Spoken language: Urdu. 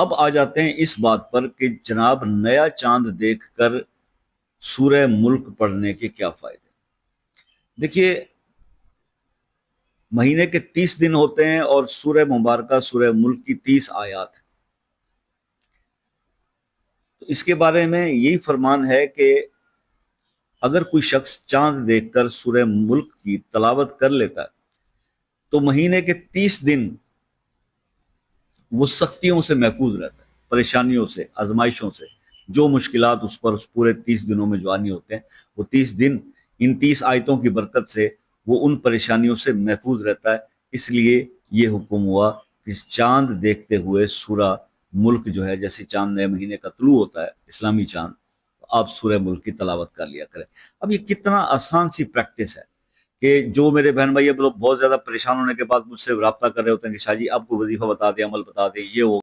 اب آ جاتے ہیں اس بات پر کہ جناب نیا چاند دیکھ کر سورہ ملک پڑھنے کے کیا فائدے؟ دیکھیے، مہینے کے 30 دن ہوتے ہیں اور سورہ مبارکہ سورہ ملک کی 30 آیات ہیں۔ تو اس کے بارے میں یہی فرمان ہے کہ اگر کوئی شخص چاند دیکھ کر سورہ ملک کی تلاوت کر لیتا ہے تو مہینے کے 30 دن وہ سختیوں سے محفوظ رہتا ہے، پریشانیوں سے، آزمائشوں سے، جو مشکلات اس پر اس پورے 30 دنوں میں جو آنی ہوتے ہیں، وہ 30 دن ان 30 آیتوں کی برکت سے وہ ان پریشانیوں سے محفوظ رہتا ہے۔ اس لیے یہ حکم ہوا کہ چاند دیکھتے ہوئے سورہ ملک جو ہے، جیسے چاند نئے مہینے کا طلوع ہوتا ہے اسلامی چاند، آپ سورہ ملک کی تلاوت کر لیا کریں۔ اب یہ کتنا آسان سی پریکٹس ہے کہ جو میرے بہن بھائی اب لوگ بہت زیادہ پریشان ہونے کے بعد مجھ سے رابطہ کر رہے ہوتے ہیں کہ شاہ جی آپ کو وظیفہ بتا دیں، عمل بتا دیں، یہ ہو